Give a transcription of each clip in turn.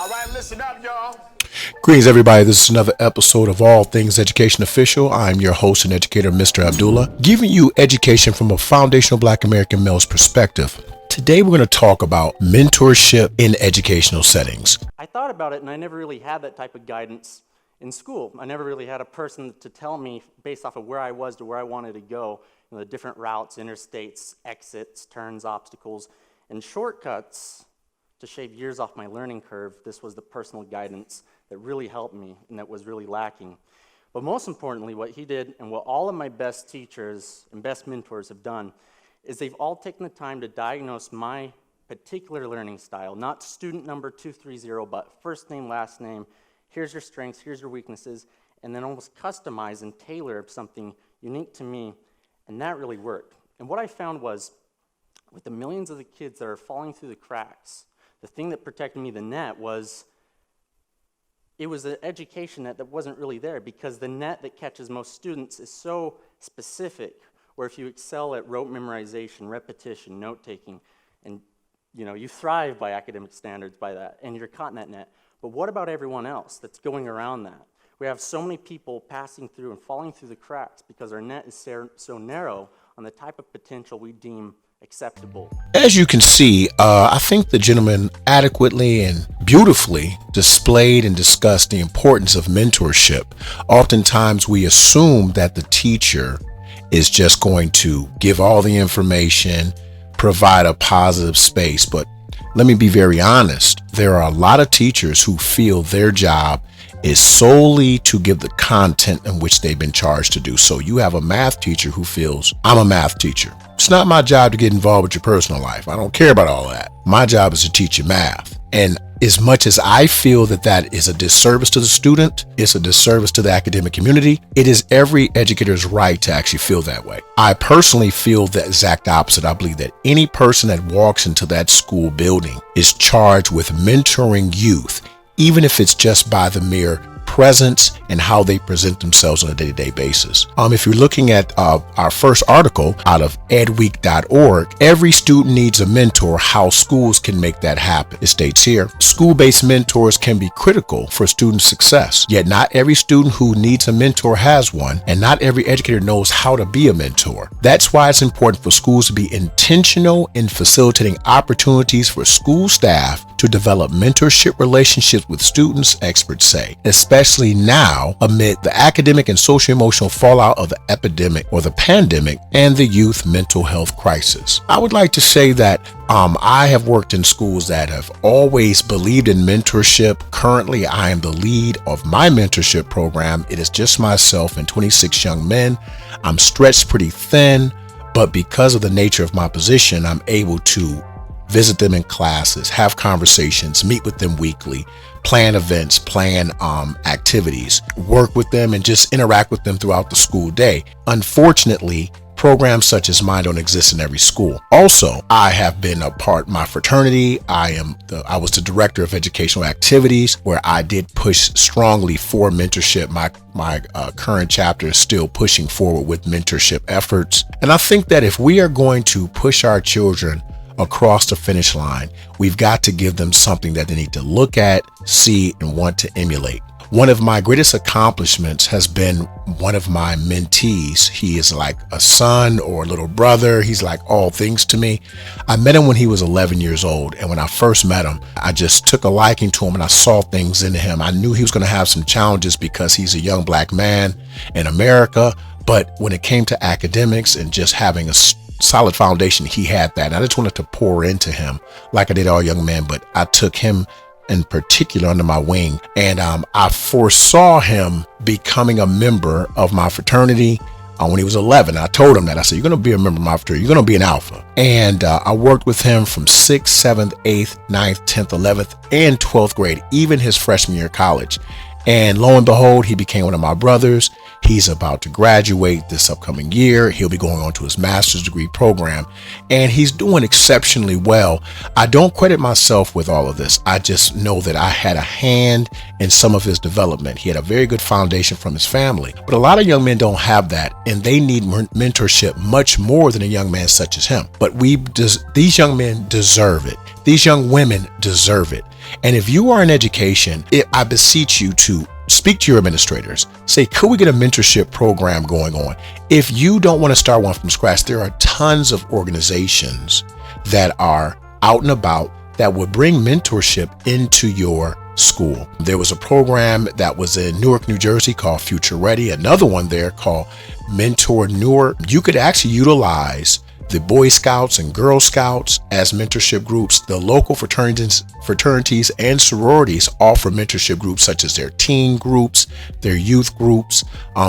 All right, listen up, y'all. Greetings, everybody. This is another episode of All Things Education Official. I'm your host and educator, Mr. Abdullah, giving you education from a foundational Black American male's perspective. Today, we're going to talk about mentorship in educational settings. I thought about it, and I never really had that type of guidance in school. I never really had a person to tell me, based off of where I was to where I wanted to go, the different routes, interstates, exits, turns, obstacles, and shortcuts to shave years off my learning curve. This was the personal guidance that really helped me and that was really lacking. But most importantly, what he did and what all of my best teachers and best mentors have done is they've all taken the time to diagnose my particular learning style, not student number 230, but first name, last name, here's your strengths, here's your weaknesses, and then almost customize and tailor something unique to me, and that really worked. And what I found was, with the millions of the kids that are falling through the cracks, the thing that protected me the net was, it was an education net that wasn't really there, because the net that catches most students is so specific, where if you excel at rote memorization, repetition, note-taking, and you thrive by academic standards by that, and you're caught in that net. But what about everyone else that's going around that? We have so many people passing through and falling through the cracks because our net is so narrow on the type of potential we deem acceptable. As you can see, I think the gentleman adequately and beautifully displayed and discussed the importance of mentorship. Oftentimes we assume that the teacher is just going to give all the information, provide a positive space, but let me be very honest. There are a lot of teachers who feel their job is solely to give the content in which they've been charged to do. So you have a math teacher who feels, I'm a math teacher. It's not my job to get involved with your personal life. I don't care about all that. My job is to teach you math. And as much as I feel that that is a disservice to the student, it's a disservice to the academic community, it is every educator's right to actually feel that way. I personally feel the exact opposite. I believe that any person that walks into that school building is charged with mentoring youth, even if it's just by the mere presence and how they present themselves on a day-to-day basis. If you're looking at our first article out of edweek.org, every student needs a mentor, how schools can make that happen. It states here, school-based mentors can be critical for student success, yet not every student who needs a mentor has one, and not every educator knows how to be a mentor. That's why it's important for schools to be intentional in facilitating opportunities for school staff to develop mentorship relationships with students, experts say, especially now amid the academic and socio-emotional fallout of the epidemic or the pandemic and the youth mental health crisis. I would like to say that I have worked in schools that have always believed in mentorship. Currently, I am the lead of my mentorship program. It is just myself and 26 young men. I'm stretched pretty thin, but because of the nature of my position, I'm able to visit them in classes, have conversations, meet with them weekly, plan events, plan activities, work with them, and just interact with them throughout the school day. Unfortunately, programs such as mine don't exist in every school. Also, I have been a part of my fraternity. I was the director of educational activities, where I did push strongly for mentorship. My current chapter is still pushing forward with mentorship efforts. And I think that if we are going to push our children across the finish line, we've got to give them something that they need to look at, see, and want to emulate. One of my greatest accomplishments has been one of my mentees. He is like a son or a little brother. He's like all things to me. I met him when he was 11 years old. And when I first met him, I just took a liking to him and I saw things in him. I knew he was going to have some challenges because he's a young Black man in America. But when it came to academics and just having a solid foundation, he had that. And I just wanted to pour into him like I did all young men, but I took him in particular under my wing, and I foresaw him becoming a member of my fraternity when he was 11. I told him that. I said, you're going to be a member of my fraternity. You're going to be an alpha. And I worked with him from 6th, 7th, 8th, 9th, 10th, 11th, and 12th grade, even his freshman year of college. And lo and behold, he became one of my brothers. He's about to graduate this upcoming year. He'll be going on to his master's degree program, and he's doing exceptionally well. I don't credit myself with all of this. I just know that I had a hand in some of his development. He had a very good foundation from his family, but a lot of young men don't have that, and they need mentorship much more than a young man such as him. But these young men deserve it. These young women deserve it. And if you are in education, I beseech you to speak to your administrators. Say, could we get a mentorship program going on? If you don't want to start one from scratch, there are tons of organizations that are out and about that would bring mentorship into your school. There was a program that was in Newark, New Jersey called Future Ready, another one there called Mentor Newark. You could actually utilize the Boy Scouts and Girl Scouts as mentorship groups. The local fraternities and sororities offer mentorship groups such as their teen groups, their youth groups.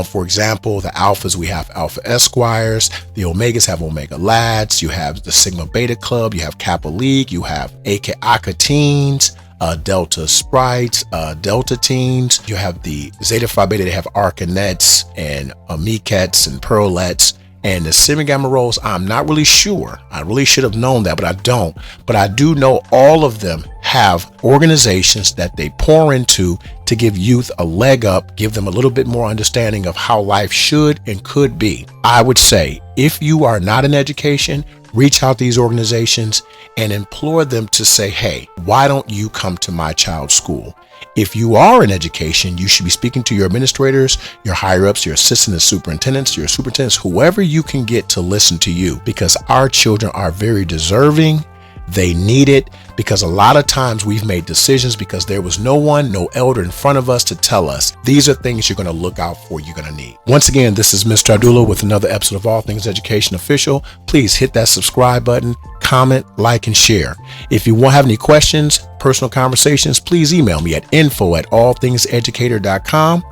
For example, the Alphas, we have Alpha Esquires. The Omegas have Omega Lads. You have the Sigma Beta Club. You have Kappa League. You have Aka Teens. Delta Sprites, Delta Teens. You have the Zeta Phi Beta. They have Arcanettes and Amikettes and Pearlettes. And the Sigma Gamma roles, I'm not really sure. I really should have known that, but I don't. But I do know all of them have organizations that they pour into to give youth a leg up, give them a little bit more understanding of how life should and could be. I would say, if you are not in education, reach out to these organizations and implore them to say, hey, why don't you come to my child's school? If you are in education, you should be speaking to your administrators, your higher ups, your assistant superintendents, your superintendents, whoever you can get to listen to you, because our children are very deserving. They need it, because a lot of times we've made decisions because there was no elder in front of us to tell us these are things you're going to look out for, you're going to need. Once again, this is Mr. Abdullah with another episode of All Things Education Official. Please hit that subscribe button, comment, like, and share. If you have any questions, personal conversations, please email me at info@allthingseducator.com.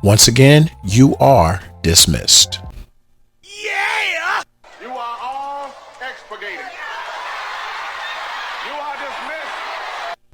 Once again, you are dismissed.